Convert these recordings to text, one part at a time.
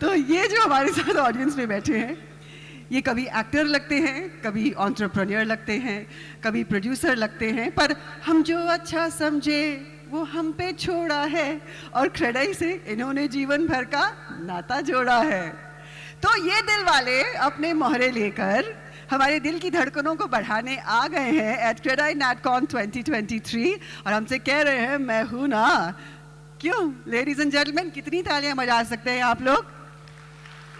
तो ये जो हमारे साथ ऑडियंस में बैठे हैं, ये कभी एक्टर लगते हैं, कभी एंटरप्रेन्योर लगते हैं, कभी प्रोड्यूसर लगते हैं, पर हम जो अच्छा समझे वो हम पे छोड़ा है और क्रेडाई से इन्होंने जीवन भर का नाता जोड़ा है। तो ये दिल वाले अपने मोहरे लेकर हमारे दिल की धड़कनों को बढ़ाने आ गए हैं एट क्रेडाई नैटकॉन 2023 और हमसे कह रहे हैं मैं हूं ना। क्यों लेडीज एंड जेंटलमैन, कितनी तालियां बजा सकते हैं आप लोग?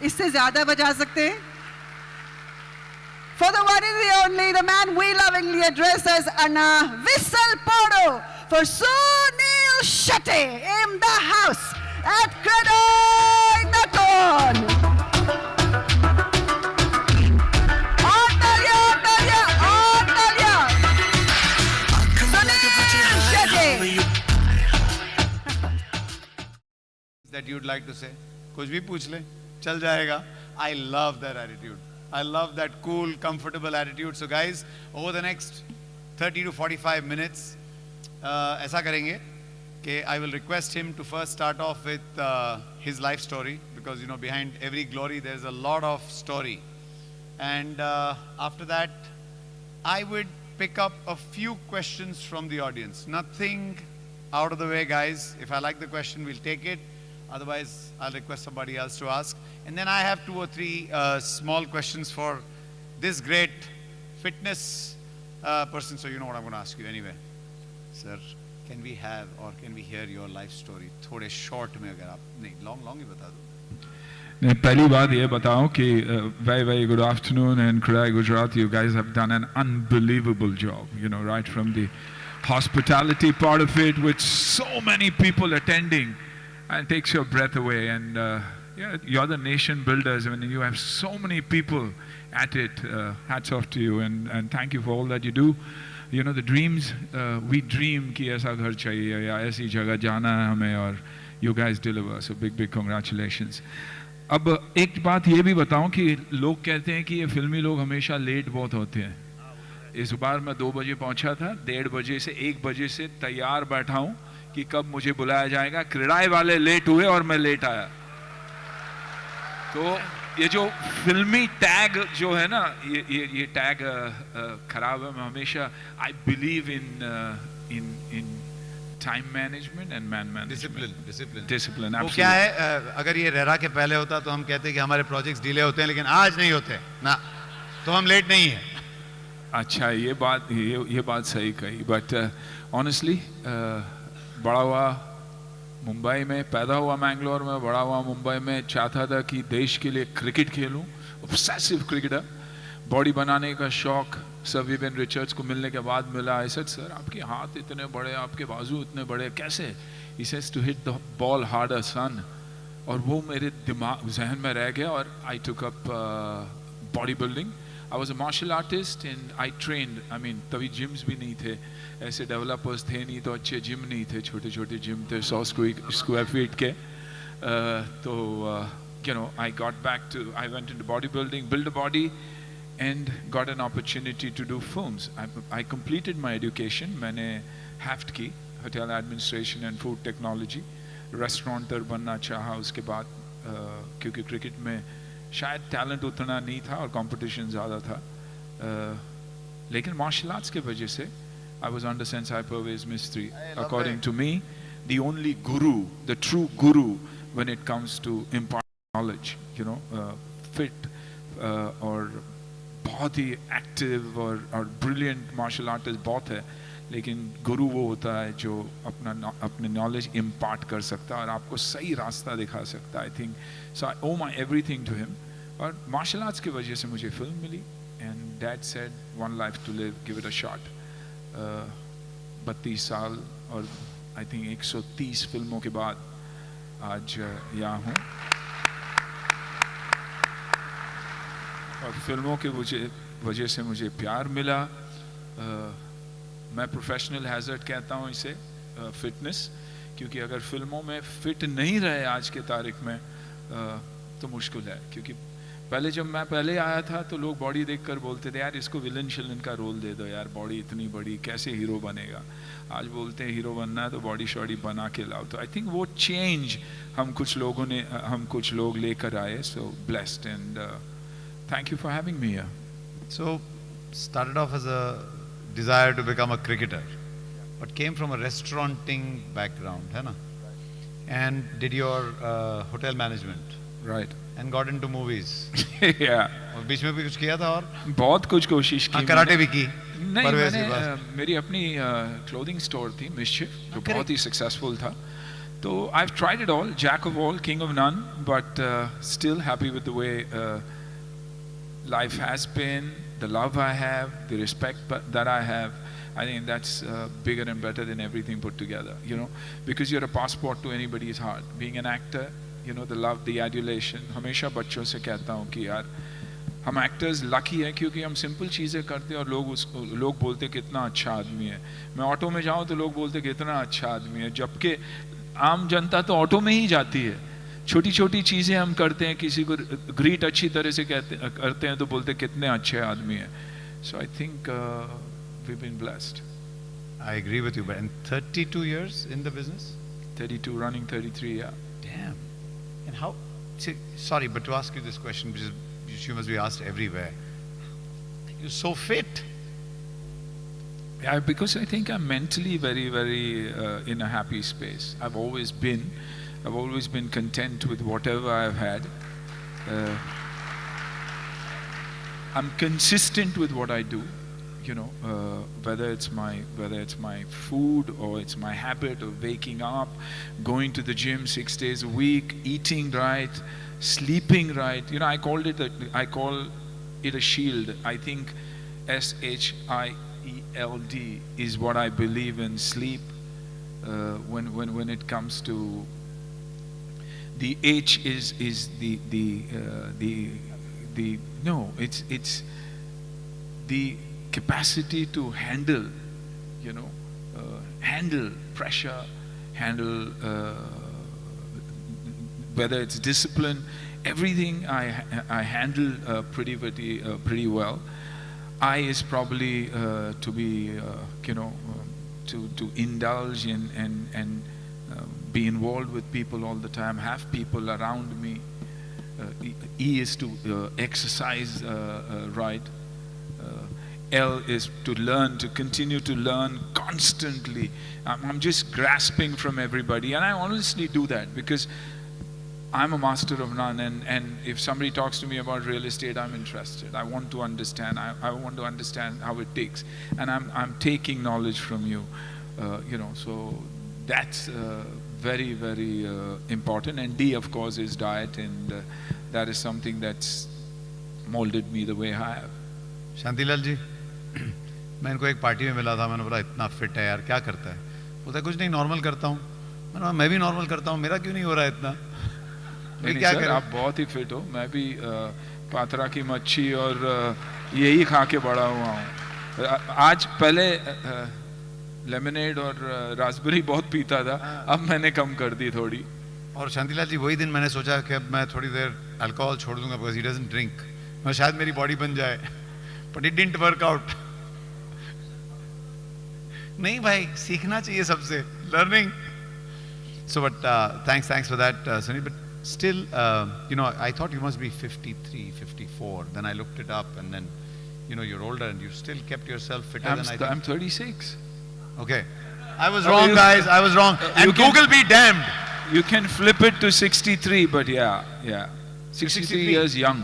इससे ज्यादा बजा सकते हैं? For the one and the only, the man we lovingly address as Anna Whistle Podo for Sunil Shetty in the house at Credai Naton. Antalya, Antalya, Antalya. Sunil Shetty. That you'd like to say? कुछ भी पूछ ले, चल जाएगा. I love that attitude. I love that cool, comfortable attitude. So guys, over the next 30 to 45 minutes, ऐसा करेंगे कि I will request him to first start off with his life story, because you know behind every glory there's a lot of story, and after that I would pick up a few questions from the audience. Nothing out of the way, guys. If I like the question, we'll take it. Otherwise, I'll request somebody else to ask. And then I have 2 or 3 small questions for this great fitness person. So you know what I'm going to ask you anyway. Sir, can we have or can we hear your life story? थोड़े short में अगर आप नहीं long ही बता दो. पहली बात ये बताओ कि very good afternoon and Credai Gujarat. You guys have done an unbelievable job. You know, right from the hospitality part of it, with so many people attending. And it takes your breath away, and yeah, you're the nation builders. I mean, you have so many people at it. Hats off to you, and thank you for all that you do. You know, the dreams, we dream कि ऐसा घर चाहिए या ऐसी जगह जाना है हमें, और you guys deliver. So big congratulations. अब एक बात ये भी बताऊं कि लोग कहते हैं कि ये फिल्मी लोग हमेशा लेट बहुत होते हैं. इस बार मैं 2 बजे पहुंचा था, 1:30 बजे से 1 बजे से तैयार बैठा हूं कि कब मुझे बुलाया जाएगा. क्रेडाई वाले लेट हुए और मैं लेट आया. तो ये जो फिल्मी टैग जो है ना, ये टैग खराब है. मैं हमेशा I believe in time management and man discipline. वो क्या है, अगर ये रेरा के पहले होता तो हम कहते कि हमारे प्रोजेक्ट्स डिले होते हैं, लेकिन आज नहीं होते ना, तो हम लेट नहीं है. अच्छा, ये बात सही कही. बट ऑनेस्टली बड़ा हुआ मुंबई में, पैदा हुआ मैंगलोर में, बड़ा हुआ मुंबई में. चाहता था कि देश के लिए क्रिकेट खेलूं. Obsessive cricketer. बॉडी बनाने का शौक सर विवियन रिचर्ड्स को मिलने के बाद मिला. आई सेड, सर आपके हाथ इतने बड़े, आपके बाजू इतने बड़े, कैसे? He says to hit the ball harder son. और वो मेरे दिमाग जहन में रह गया, और I took up body building. I was a martial artist and I trained. I mean, तभी gyms भी नहीं थे, ऐसे developers थे नहीं, तो अच्छे gym नहीं थे, छोटे gym थे 100 square feet के. तो you know, I went into bodybuilding, built a body, and got an opportunity to do films. I completed my education. मैंने HAFT की, Hotel Administration and Food Technology. Restaurateur बनना चाहा उसके बाद, क्योंकि क्रिकेट में शायद टैलेंट उतना नहीं था और कंपटीशन ज़्यादा था. लेकिन मार्शल आर्ट्स के वजह से I was under Sensei Pervez Mistry. According to me, the only guru, the true guru when it comes to imparting knowledge, you know, fit और बहुत ही एक्टिव और ब्रिलियंट मार्शल आर्टिस्ट बहुत है, लेकिन गुरु वो होता है जो अपने नॉलेज इम्पार्ट कर सकता है और आपको सही रास्ता दिखा सकता है. I think so I owe my everything to him. और मार्शल आर्ट्स की वजह से मुझे फिल्म मिली, and dad said one life to live, give it a shot. 32 साल और आई थिंक 130 फिल्मों के बाद आज यहाँ हूँ. और फिल्मों की वजह से मुझे प्यार मिला. मैं प्रोफेशनल हैजर्ड कहता हूँ इसे, फिटनेस, क्योंकि अगर फिल्मों में फिट नहीं रहे आज के तारीख में तो मुश्किल है. क्योंकि पहले जब मैं पहले आया था तो लोग बॉडी देखकर बोलते थे यार इसको विलन शिलन का रोल दे दो यार, बॉडी इतनी बड़ी कैसे हीरो बनेगा। आज बोलते हैं हीरो बनना है तो बॉडी शॉडी बना के लाओ। तो आई थिंक वो चेंज हम कुछ लोग लेकर आए। So blessed and thank you for having me here. So, started off as a desire to become a cricketer, but came from a restauranting background, है ना? And did your hotel management right and got into movies. या और बीच में भी कुछ किया था और बहुत कुछ कोशिश की कराटे भी की। नहीं परवेज मैंने के पास। मेरी अपनी क्लोथिंग स्टोर थी मिसचिफ जो correct. बहुत ही सक्सेसफुल था। तो I have tried it all, jack of all king of none, but still happy with the way life has been, the love I have, the respect that I have. I think that's bigger and better than everything put together, you know, because you're a passport to anybody's heart. Being an actor, you know, the love, the adulation. हमेशा बच्चों से कहता हूँ कि यार हम actors lucky हैं क्योंकि हम सिंपल चीज़ें करते हैं और लोग बोलते कितना अच्छा आदमी है। मैं ऑटो में जाऊँ तो लोग बोलते कितना अच्छा आदमी है, जबकि आम जनता तो ऑटो में ही जाती है। छोटी छोटी चीज़ें हम करते हैं, किसी को ग्रीट अच्छी तरह से करते हैं तो बोलते कितने अच्छे आदमी हैं। So I think we've been blessed. I agree with you, but in 32 years in the business? 32 running 33, yeah. Damn. And how, sorry, but to ask you this question, which you must be asked everywhere. You're so fit. Yeah, because I think I'm mentally very, very in a happy space. I've always been content with whatever I've had. I'm consistent with what I do, you know, whether it's my food or it's my habit of waking up, going to the gym 6 days a week, eating right, sleeping right. You know, I call it a shield. I think SHIELD is what I believe in sleep. When it comes to the H is it's the capacity to handle, you know, handle pressure, handle whether it's discipline, everything I handle pretty well. I is probably to be you know to indulge in and be involved with people all the time, have people around me. E is to exercise right. L is to learn, to continue to learn constantly. I'm just grasping from everybody, and I honestly do that because I'm a master of none, and if somebody talks to me about real estate, I'm interested. I want to understand. I want to understand how it takes, and I'm taking knowledge from you, you know. So that's very, very important. And D, of course, is diet, and that is something that's molded me the way I have. Shantilal ji, मैं इनको एक party में मिला था, मैंने बोला इतना fit है यार, क्या करता है? बोलता है कुछ नहीं, नॉर्मल करता हूँ। मैंने बोला मैं भी नॉर्मल करता हूँ, मेरा क्यों नहीं हो रहा है इतना? नहीं क्या सर, आप बहुत ही फिट हो। मैं भी पात्रा की मच्छी और यही खा के बड़ा हुआ हूँ। आज पहले लेमनेड और रास्पबेरी बहुत पीता था, अब मैंने कम कर दी थोड़ी। और शांतिलाल जी, वही दिन मैंने सोचा कि अब मैं थोड़ी देर अल्कोहल छोड़ दूंगा बिकॉज ही डजंट ड्रिंक, मैं शायद मेरी बॉडी बन जाए, but it didn't work out. नहीं भाई, सीखना चाहिए सबसे, learning. So but thanks for that Sunil, but still you know, I thought you must be 53 54, then I looked it up, and then you know you're older and you still kept yourself fitter than I think. I'm 36. Okay, I was wrong guys, I was wrong, and Google be damned. You can flip it to 63, but yeah 63 years young.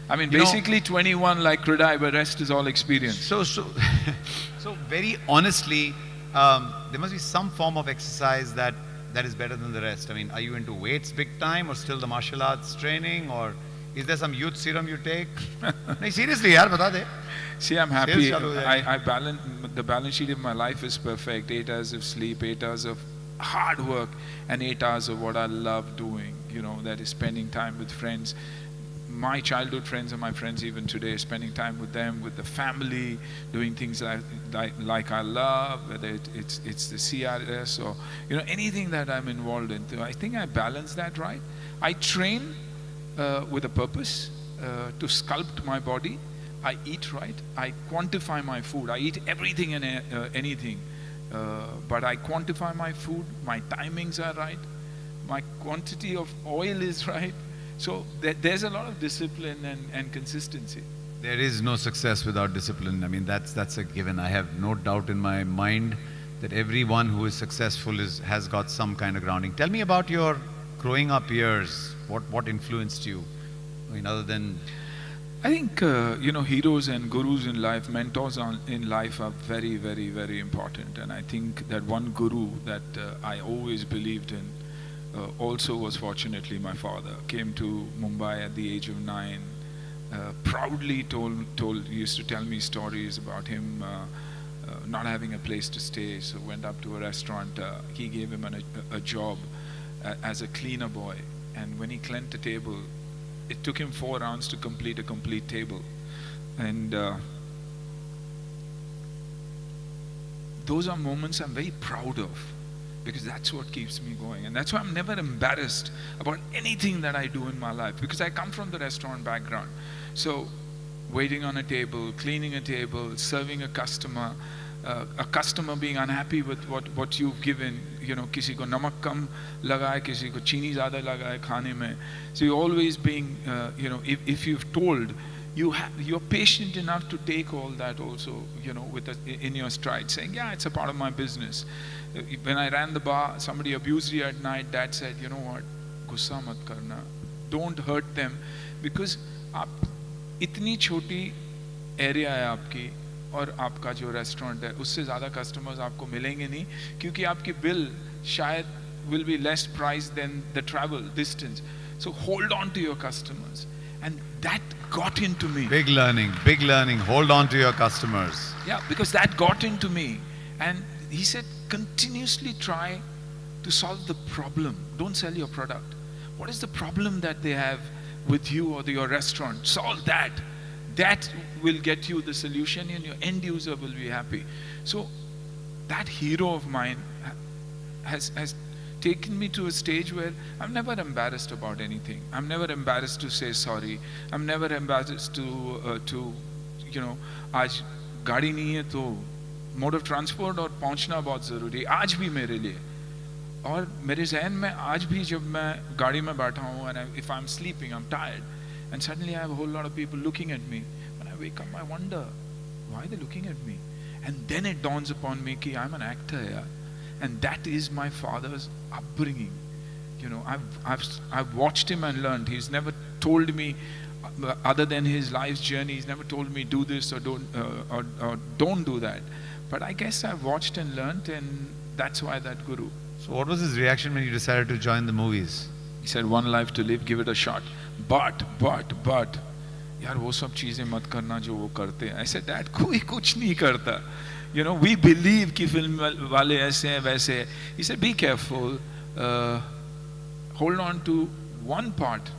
I mean, you basically know, 21 like Kridai, but rest is all experience. So very honestly, there must be some form of exercise that is better than the rest. I mean, are you into weights big time, or still the martial arts training, or is there some youth serum you take? No, seriously, yaar, bata de. See, I'm happy. I balance, the balance sheet of my life is perfect. 8 hours of sleep, 8 hours of hard work, and 8 hours of what I love doing. You know, that is spending time with friends. My childhood friends and my friends even today, spending time with them, with the family, doing things like I love, whether it's the CRS or, you know, anything that I'm involved in. I think I balance that right. I train with a purpose. to sculpt my body. I eat right. I quantify my food. I eat everything and anything. But I quantify my food. My timings are right. My quantity of oil is right. So there's a lot of discipline and consistency. There is no success without discipline. I mean, that's a given. I have no doubt in my mind that everyone who is successful has got some kind of grounding. Tell me about your growing up years. What influenced you? I mean, other than... I think, heroes and gurus in life, mentors in life are very, very, very important. And I think that one guru that I always believed in also was fortunately my father. Came to Mumbai at the age of 9. Proudly used to tell me stories about him not having a place to stay. So went up to a restaurant. He gave him a job as a cleaner boy. And when he cleaned a table, it took him 4 rounds to complete a complete table. And those are moments I'm very proud of, because that's what keeps me going. And that's why I'm never embarrassed about anything that I do in my life, because I come from the restaurant background. So waiting on a table, cleaning a table, serving a customer being unhappy with what you've given, किसी को नमक कम लगा है, किसी को चीनी ज़्यादा लगा है खाने में. So you're always being, if you've told, you're patient enough to take all that also, in your stride, saying, yeah, it's a part of my business. When I ran the bar, somebody abused you at night. Dad said, you know what, गुस्सा मत करना, don't hurt them, because आप इतनी छोटी area है आपकी और आपका जो रेस्टोरेंट है, उससे ज़्यादा कस्टमर्स आपको मिलेंगे नहीं, क्योंकि आपकी बिल शायद will be less price than the travel distance. So hold on to your customers. And that got into me. Big learning. Hold on to your customers. Yeah, because that got into me. And he said, continuously try to solve the problem. Don't sell your product. What is the problem that they have with you or your restaurant? Solve that. That will get you the solution, and your end user will be happy. So that hero of mine has taken me to a stage where I'm never embarrassed about anything. I'm never embarrassed to say sorry. I'm never embarrassed to आज गाड़ी नहीं है तो mode of transport और पहुंचना बहुत ज़रूरी, आज भी मेरे लिए. और मेरे जहन में आज भी जब मैं गाड़ी में बैठा हूँ, and if I'm sleeping, I'm tired, and suddenly I have a whole lot of people looking at me. When I wake up, I wonder, why are they looking at me? And then it dawns upon me that I'm an actor, yeah. And that is my father's upbringing. I've watched him and learned. He's never told me, other than his life's journey, he's never told me do this or don't do that. But I guess I've watched and learned, and that's why that guru. So what was his reaction when you decided to join the movies? He said, one life to live, give it a shot. But, यार वो सब चीजें मत करना जो वो करते हैं. I said, Dad, कोई कुछ नहीं करता. We believe कि फिल्म वाले ऐसे हैं वैसे हैं. He said, be careful. Hold on to one part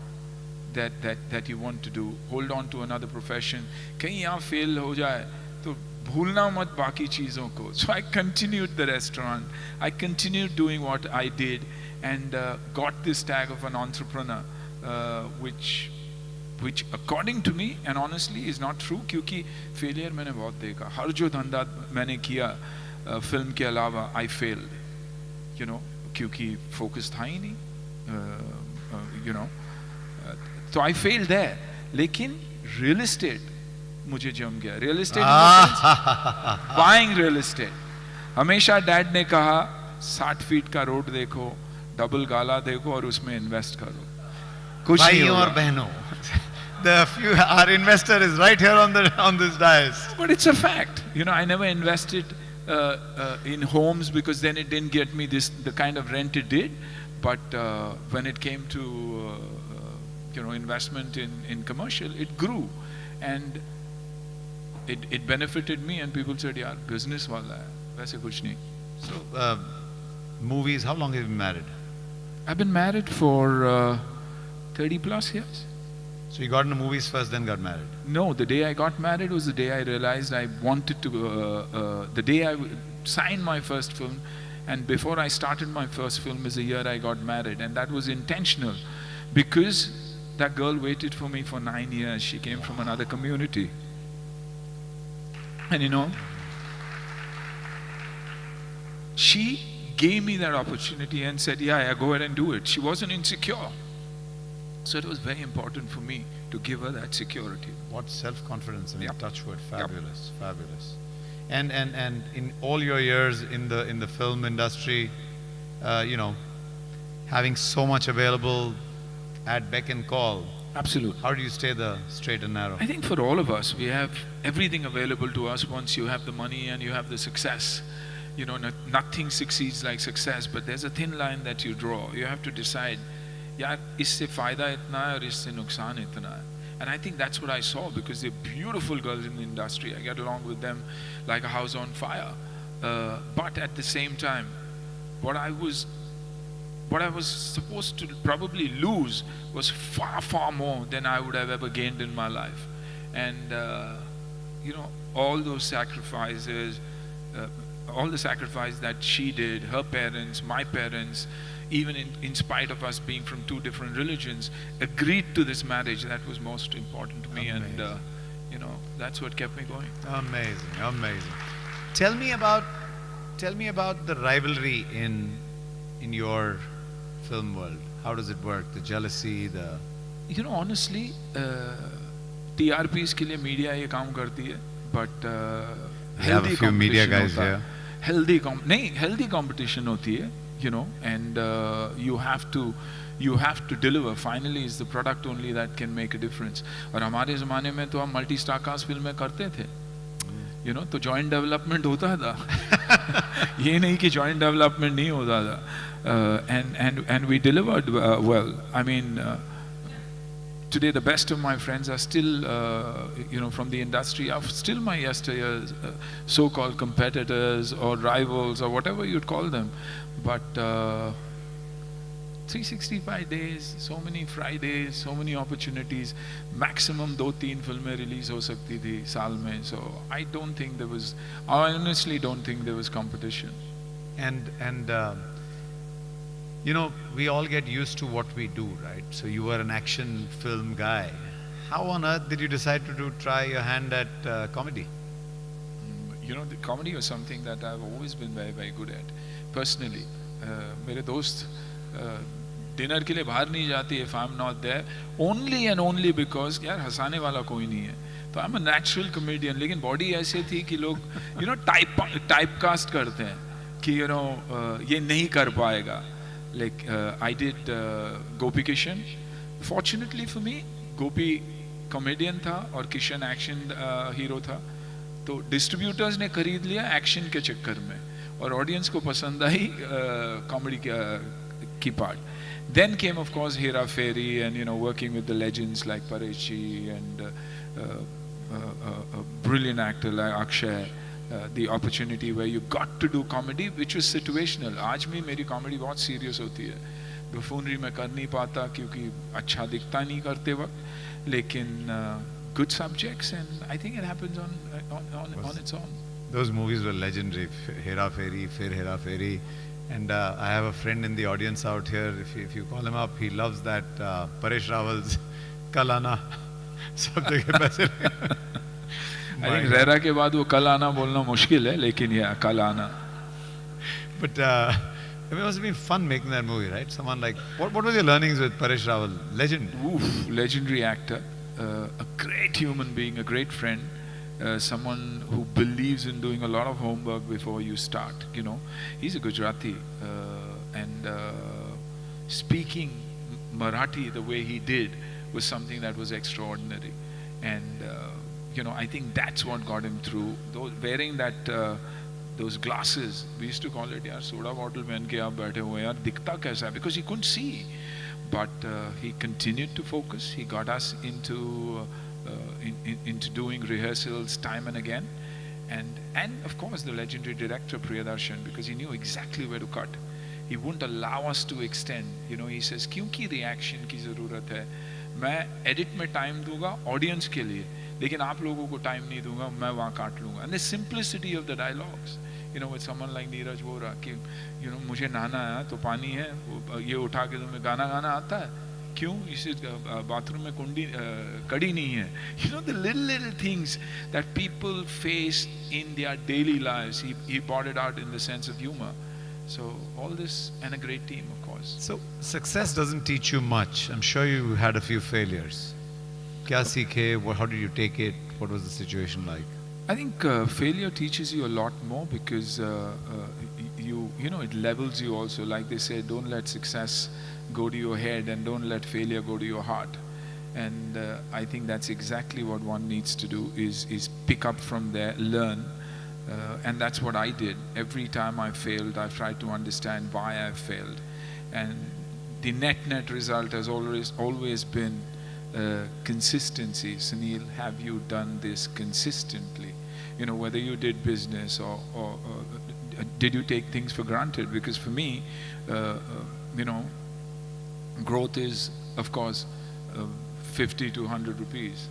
that you want to do. Hold on to another profession. कहीं यहाँ fail हो जाए तो भूलना मत बाकी चीजों को. So I continued the restaurant. I continued doing what I did, and got this tag of an entrepreneur, which according to me and honestly is not true, क्योंकि failure मैंने बहुत देखा. हर जो धंधा मैंने किया फिल्म के अलावा, I failed, क्योंकि focus था ही नहीं, तो I failed there. लेकिन real estate मुझे जम गया. Real estate, buying real estate. हमेशा डैड ने कहा 60 फीट का रोड देखो, डबल गाला देखो और उसमें इन्वेस्ट करो. कुछ नहीं भाइयों और बहनों, our investor is right here on this dais. But it's a fact. I never invested in homes, because then it didn't get me the kind of rent it did. But when it came to investment in commercial, it grew, and it benefited me. And people said, "यार business वाला है, वैसे कुछ नहीं." So movies. How long have you been married? I've been married for 30 plus years. So you got into movies first, then got married? No, the day I got married was the day I realized I wanted to, the day I signed my first film, and before I started my first film is the year I got married, and that was intentional, because that girl waited for me for 9 years. She came from another community. And you know, she gave me that opportunity and said, yeah, go ahead and do it. She wasn't insecure. So it was very important for me to give her that security. What self-confidence! I mean, Yep. touchwood, Yep. fabulous, fabulous. And in all your years in the film industry, you know, having so much available at beck and call, Absolutely. how do you stay the straight and narrow? I think for all of us, we have everything available to us once you have the money and you have the success. You know, nothing succeeds like success, but there's a thin line that you draw. You have to decide, यार इससे फायदा इतना है और इससे नुकसान इतना है. And I think that's what I saw, because they're beautiful girls in the industry. I get along with them like a house on fire. But at the same time, what I was supposed to probably lose was far, far more than I would have ever gained in my life. And you know, all those sacrifices, all the sacrifice that she did, her parents, my parents, even in spite of us being from two different religions, agreed to this marriage. That was most important to me. Amazing. And you know, that's what kept me going. Amazing, amazing. Tell me about the rivalry in your film world. How does it work? The jealousy, the You know, honestly, TRPs के लिए media ये काम करती है, but We have a healthy few media competition guys होता है. here. Healthy competition होती है, you know, and you have to deliver. Finally, it's the product only that can make a difference. और हमारे ज़माने में तो हम multi-star cast फिल्में करते थे, you know, तो joint development होता था. ये नहीं कि joint development नहीं होता था. And we delivered well. I mean, today the best of my friends are still, you know, from the industry, are still my yesteryears, so-called competitors or rivals or whatever you'd call them. But 365 days, so many Fridays, so many opportunities. Maximum 2-3 filमें release हो सकती थी साल में. So I honestly don't think there was competition. and you know, we all get used to what we do, right? So you were an action film guy. How on earth did you decide to try your hand at comedy? You know, the comedy was something that I've always been very, very good at. Personally, मेरे दोस्त dinner के लिए बाहर नहीं जाती if I'm not there, only and only because यार हंसाने वाला कोई नहीं है. तो I'm a natural comedian, लेकिन बॉडी ऐसे थी कि लोग, you know, टाइप कास्ट करते हैं कि you know ये नहीं कर पाएगा. Like I did Gopi Kishan. Fortunately for me, Gopi comedian था और Kishan action hero था. तो distributors ने खरीद लिया action के चक्कर में और audience को पसंद आई comedy की part. Then came of course Hera Fairy and you know working with the legends like Paresh and a brilliant actor like Akshay. The opportunity where you got to do comedy which was situational. आज भी मेरी comedy बहुत serious होती है. Buffoonery मैं कर नहीं पाता क्योंकि अच्छा दिखता नहीं करते वक्त, लेकिन good subjects and I think it happens on its own. Those movies were legendary. Hera Fairy, Fir Hera Fairy. And I have a friend in the audience out here. If you call him up, he loves that Paresh Rawal's Kal Aana. सब जगह पैसे I think Rera के बाद वो कल आना बोलना मुश्किल है, लेकिन ये कल आना. But I mean, it must have been fun making that movie, right? Someone like, what was your learnings with Paresh Rawal? Legend. Oof, legendary actor, a great human being, a great friend, someone who believes in doing a lot of homework before you start. You know, he's a Gujarati, and speaking Marathi the way he did was something that was extraordinary. And you know, I think that's what got him through. Wearing that those glasses, we used to call it, yaar, soda bottle पहन के आप बैठे हुए यार दिखता कैसा है? Because he couldn't see, but he continued to focus. He got us into doing rehearsals time and again, and of course the legendary director Priyadarshan, because he knew exactly where to cut. He wouldn't allow us to extend. You know, he says क्योंकि reaction की ज़रूरत है, मैं edit में time दूँगा audience के लिए, लेकिन आप लोगों को टाइम नहीं दूंगा, मैं वहाँ काट लूँगा. And the simplicity of the dialogues, you know, with someone like Neeraj Vora कि you know मुझे नहाना है तो पानी है, ये उठा के तुम्हें गाना गाना आता है, क्यों इसे बाथरूम में कुंडी कड़ी नहीं है. You know, the little things that people face in their daily lives, he brought it out in the sense of humor. So all this, and a great team, of course. So success doesn't teach you much. I'm sure you had a few failures. Kya seekhe? How did you take it? What was the situation like? I think failure teaches you a lot more because you know, it levels you also. Like they say, don't let success go to your head and don't let failure go to your heart. And I think that's exactly what one needs to do, is pick up from there, learn. And that's what I did. Every time I failed, I've tried to understand why I failed. And the net result has always been consistency. Sunil, have you done this consistently? You know, whether you did business or did you take things for granted? Because for me, you know, growth is, of course, 50 to 100 rupees.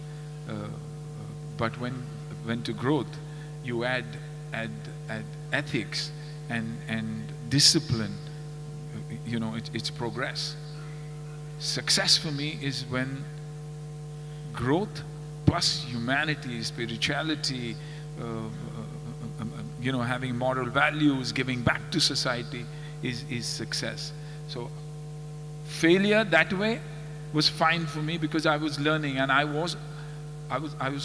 But when to growth, you add ethics and discipline, you know, it's progress. Success for me is when growth plus humanity, spirituality, you know, having moral values, giving back to society is success. So failure that way was fine for me because I was learning, and I was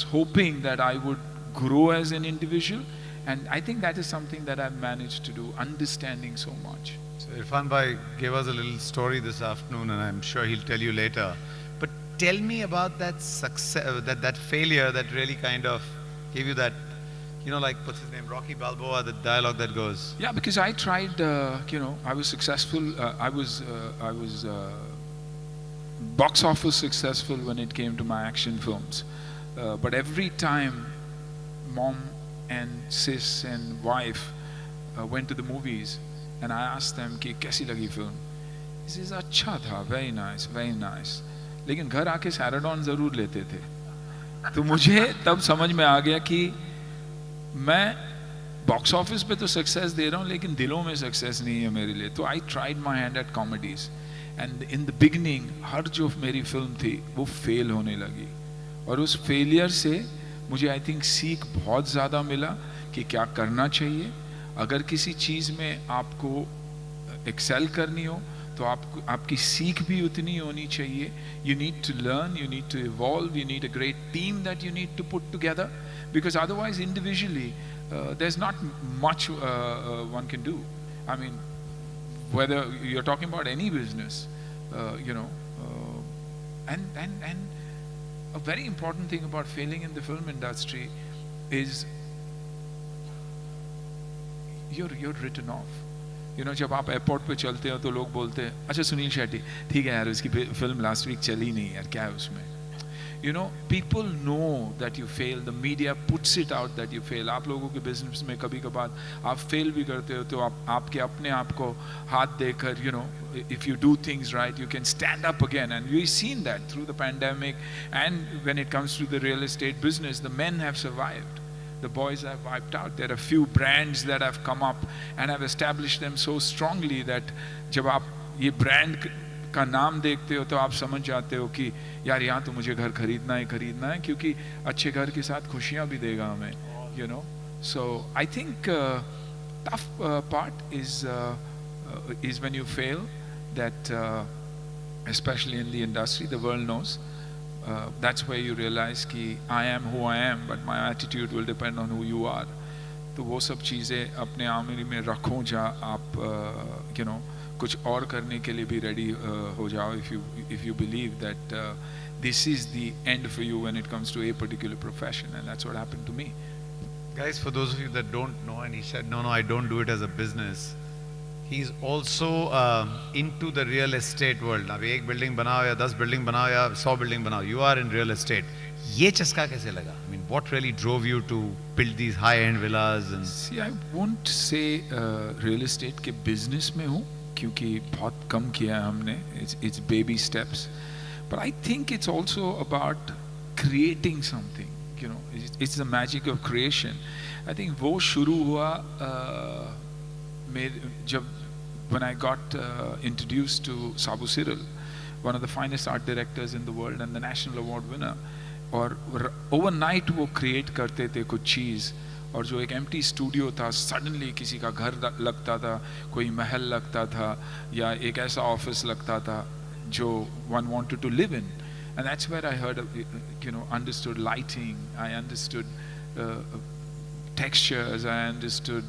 hoping that I would grow as an individual, and I think that is something that I've managed to do, understanding so much. So Irfan Bhai gave us a little story this afternoon, and I'm sure he'll tell you later. But tell me about that success, that failure that really kind of gave you that, you know, like what's his name, Rocky Balboa, the dialogue that goes. Yeah, because I tried, you know, I was successful. I was box office successful when it came to my action films, but every time mom and sis and wife went to the movies, and I asked them कि कैसी लगी film? He says अच्छा था, very nice, very nice. लेकिन घर आके Saridon जरूर लेते थे. तो मुझे तब समझ में आ गया कि मैं बॉक्स ऑफिस पे तो सक्सेस दे रहा हूँ, लेकिन दिलों में सक्सेस नहीं है मेरे लिए. तो I tried my hand at comedies, and in the beginning हर जो मेरी फिल्म थी वो फेल होने लगी, और उस फेलियर से मुझे आई थिंक सीख बहुत ज़्यादा मिला कि क्या करना चाहिए. अगर किसी चीज़ में आपको एक्सेल करनी हो तो आपकी सीख भी उतनी होनी चाहिए. You need to learn, you need to evolve, you need a great team that you need to put together, because otherwise individually there's not much one can do. I mean, whether you're talking about any business, you know, and a very important thing about failing in the film industry is you're written off. You know, जब आप airport पे चलते हो तो लोग बोलते हैं अच्छा सुनील शेट्टी ठीक है यार, उसकी फिल्म लास्ट वीक चली नहीं यार, क्या है उसमें. You know, people know that you fail. The media puts it out that you fail. आप लोगों के बिजनेस में कभी कभार आप फेल भी करते हो, तो आपके अपने आप को हाथ देकर, you know, if you do things right, you can stand up again. And we've seen that through the pandemic, and when it comes to the real estate business, the men have survived. The boys have wiped out. There are a few brands that have come up and have established them so strongly that जब आप ये brand का नाम देखते हो तो आप समझ जाते हो कि यार यहाँ तो मुझे घर खरीदना है, क्योंकि अच्छे घर के साथ खुशियाँ भी देगा हमें, you know. So I think tough part is when you fail, that especially in the industry, the world knows. That's where you realize कि I am who I am, but my attitude will depend on who you are. तो वो सब चीज़ें अपने आमरी में रखो, जहाँ आप you know कुछ और करने के लिए भी रेडी हो जाओ, if you believe that this is the end for you when it comes to a particular profession, and that's what happened to me. Guys, for those of you that don't know, and he said no, I don't do it as a business. He's also into the real estate world. अब एक building बनाओ या 10 building बनाओ या 100 building बनाओ, you are in real estate. ये चस्का कैसे लगा? I mean, what really drove you to build these high-end villas? And see, I won't say real estate के business में हूँ, क्योंकि बहुत कम किया है हमने. It's baby steps, but I think it's also about creating something. You know, it's the magic of creation. I think वो शुरू हुआ when I got introduced to Sabu Cyril. one of the finest art directors in the world and the national award winner. और overnight वो create करते थे कुछ चीज़, और जो एक एम्प्टी स्टूडियो था सडनली किसी का घर लगता था, कोई महल लगता था, या एक ऐसा ऑफिस लगता था जो one wanted to live in. And that's where I heard, understood lighting, I understood textures, I understood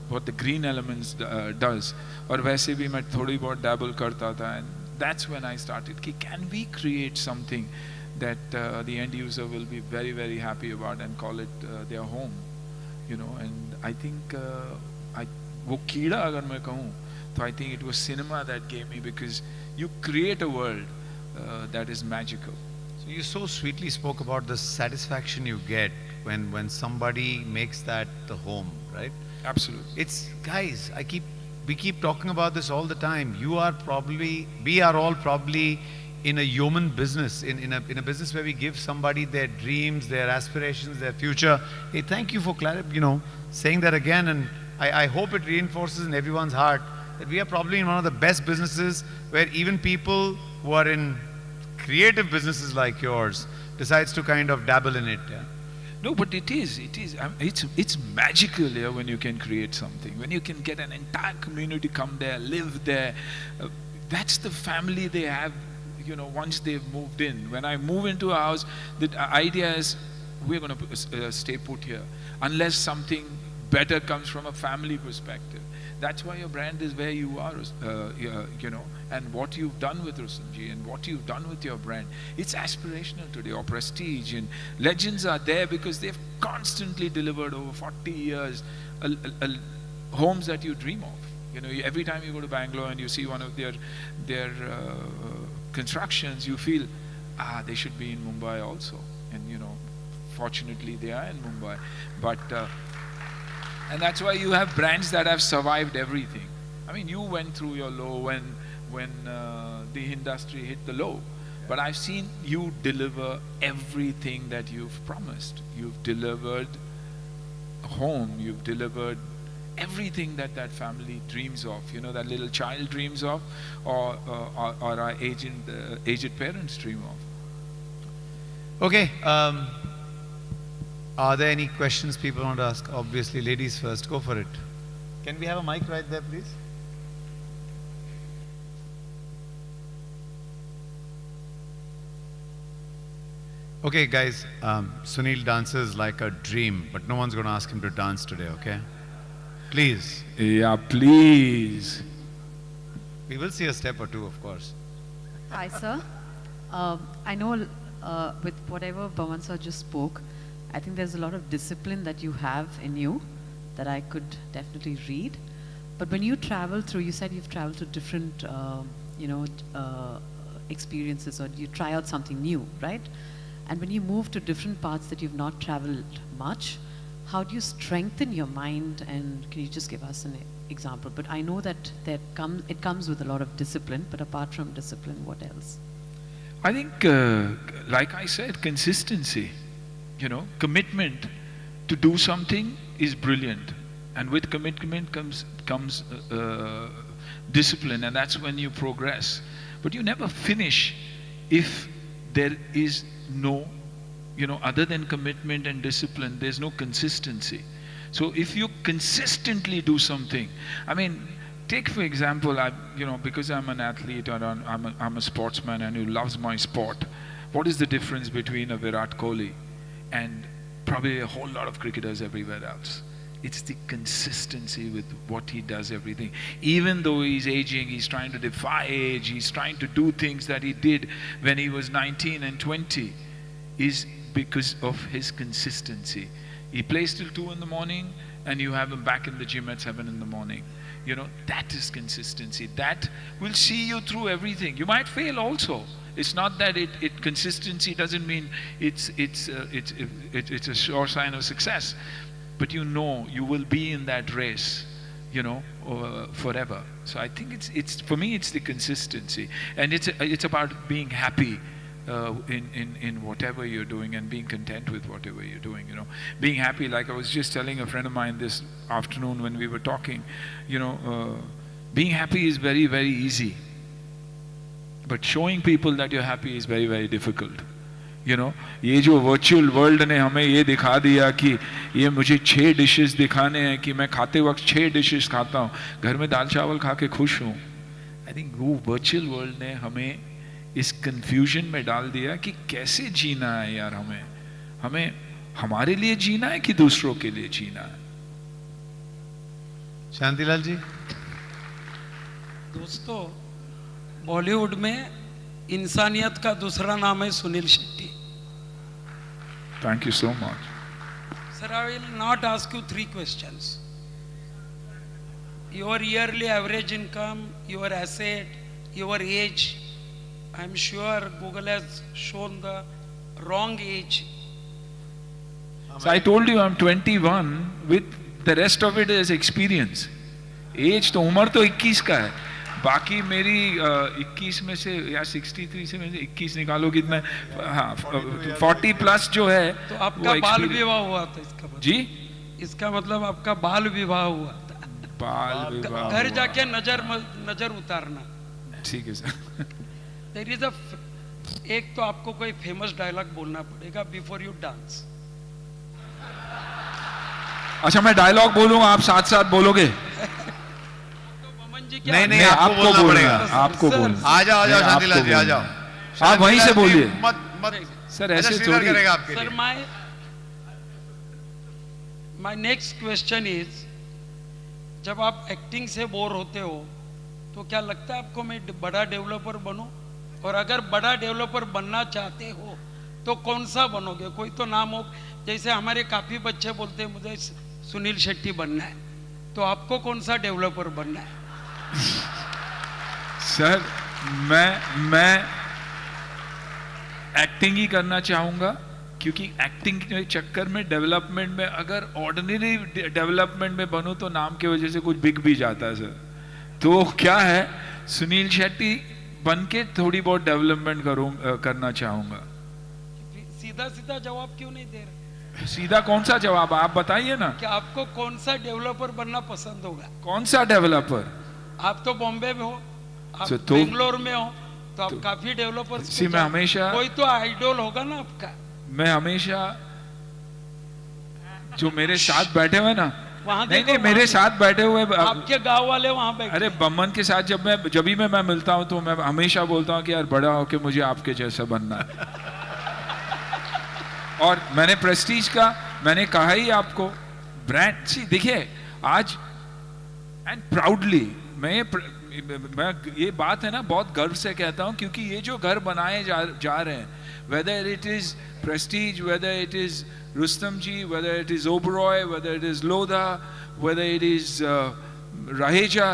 what the green elements does. और वैसे भी मैं थोड़ी बहुत dabble करता था, and that's when I started कि can we create something that the end user will be very, very happy about and call it their home, and I think वो कीड़ा अगर मैं कहूँ तो I think it was cinema that gave me, because you create a world that is magical. So you so sweetly spoke about the satisfaction you get when somebody makes that the home, right? Absolutely. It's, guys, we keep talking about this all the time. We are all probably in a human business, in a business where we give somebody their dreams, their aspirations, their future. Hey, thank you for saying that again, and I hope it reinforces in everyone's heart that we are probably in one of the best businesses where even people who are in creative businesses like yours decides to kind of dabble in it. Yeah? No, but it's magical here when you can create something, when you can get an entire community come there, live there. That's the family they have, once they've moved in. When I move into a house, the idea is we're going to stay put here unless something better comes from a family perspective. That's why your brand is where you are, and what you've done with Rustomji and what you've done with your brand. It's aspirational today, or prestige, and legends are there because they've constantly delivered over 40 years homes that you dream of. Every time you go to Bangalore and you see one of their constructions, you feel, they should be in Mumbai also. And fortunately they are in Mumbai. But and that's why you have brands that have survived everything. I mean, you went through your low when the industry hit the low. But I've seen you deliver everything that you've promised. You've delivered a home, you've delivered everything that family dreams of, that little child dreams of, or our aged parents dream of. Okay. Are there any questions people want to ask? Obviously, ladies first. Go for it. Can we have a mic right there, please? Okay, guys. Sunil dances like a dream, but no one's going to ask him to dance today, okay? Please. Yeah, please. We will see a step or two, of course. Hi, sir. I know with whatever Bhavan sir just spoke, I think there's a lot of discipline that you have in you that I could definitely read. But when you travel through, you said you've traveled to different, experiences, or you try out something new, right? And when you move to different parts that you've not traveled much, how do you strengthen your mind? And can you just give us an example? But I know that it comes with a lot of discipline, but apart from discipline, what else? I think, like I said, consistency. Commitment to do something is brilliant, and with commitment comes discipline, and that's when you progress. But you never finish if there is no, other than commitment and discipline, there's no consistency. So if you consistently do something, I mean, take for example, because I'm an athlete, or I'm a sportsman and who loves my sport. What is the difference between a Virat Kohli and probably a whole lot of cricketers everywhere else? It's the consistency with what he does, everything. Even though he's aging, he's trying to defy age, he's trying to do things that he did when he was 19 and 20, is because of his consistency. He plays till 2 in the morning and you have him back in the gym at 7 in the morning. That is consistency. That will see you through everything. You might fail also. It's not that consistency doesn't mean it's a sure sign of success, but you will be in that race, forever. So I think it's for me it's the consistency, and it's about being happy in whatever you're doing and being content with whatever you're doing. Being happy. Like I was just telling a friend of mine this afternoon when we were talking, being happy is very, very easy. but showing people that you're happy is very very difficult. You know, ये जो virtual world ने हमें ये दिखा दिया कि ये मुझे 6 डिशेस दिखाने हैं कि मैं खाते वक्त 6 डिशेस खाता हूँ, घर में दाल चावल खा के खुश हूँ. आई थिंक वो वर्चुअल वर्ल्ड ने हमें इस कंफ्यूजन में डाल दिया कि कैसे जीना है यार. हमें हमारे लिए जीना है कि दूसरों के लिए जीना है. शांतिलाल जी. दोस्तों, बॉलीवुड में इंसानियत का दूसरा नाम है Sunil Shetty. Thank you so much. Sir, I will not ask you 3 questions. Your yearly average income, your asset, your age. I am sure Google has shown the wrong age. So I told you I'm 21 with the rest of it is experience. Age तो उम्र तो 21 का है. बाकी मेरी 21 में से या 63 से में से 21 निकालो कितना. हाँ, 40 प्लस जो है तो आपका बाल विवाह हुआ था इसका मतलब. जी, इसका मतलब आपका बाल विवाह हुआ था. बाल विवाह घर हुआ. जाके नजर उतारना. ठीक है सर. देयर इज एक तो आपको कोई फेमस डायलॉग बोलना पड़ेगा बिफोर यू डांस. अच्छा, मैं डायलॉग बोलूंगा, आप साथ साथ बोलोगे? नहीं नहीं, आपको बोलना पड़ेगा. आपको बोलना. आ जाओ शांतिलाल जी, आ जाओ. आप वहीं से बोलिए. मत सर ऐसे श्रीधर थोड़ी. करेगा आपके सर, लिए. माय नेक्स्ट क्वेश्चन इज, जब आप एक्टिंग से बोर होते हो तो क्या लगता है आपको मैं बड़ा डेवलपर बनूं? और अगर बड़ा डेवलपर बनना चाहते हो तो कौन सा बनोगे? कोई तो नाम हो. जैसे हमारे काफी बच्चे बोलते हैं मुझे सुनील शेट्टी बनना है, तो आपको कौन सा डेवलपर बनना है? सर मैं एक्टिंग ही करना चाहूंगा, क्योंकि एक्टिंग के चक्कर में डेवलपमेंट में, अगर ऑर्डिनरी डेवलपमेंट में बनूं तो नाम की वजह से कुछ बिक भी जाता है सर. तो क्या है, सुनील शेट्टी बन के थोड़ी बहुत डेवलपमेंट करना चाहूंगा. सीधा सीधा जवाब क्यों नहीं दे रहे? सीधा कौन सा जवाब, आप बताइए ना. कि आपको कौन सा डेवलपर बनना पसंद होगा? कौन सा डेवलपर? आप तो बॉम्बे में हो, आप तो बेंगलोर में हो, तो आप काफी डेवलपर. मैं हमेशा, कोई तो आइडल होगा ना आपका. मैं हमेशा जो मेरे साथ बैठे हुए ना, वहां नहीं मेरे साथ बैठे हुए आपके गांव वाले वहां बैठे. अरे बमन के साथ जब भी मैं मिलता हूँ तो मैं हमेशा बोलता हूँ कि यार बड़ा होके मुझे आपके जैसा बनना है. और मैंने प्रेस्टीज का, मैंने कहा ही आपको, ब्रांड सी देखिए आज एंड प्राउडली मैं ये बात है ना बहुत गर्व से कहता हूँ, क्योंकि ये जो घर बनाए जा रहे हैं, whether it is Prestige, whether it is Rustomjee, whether it is Oberoi, whether it is Lodha, whether it is Raheja,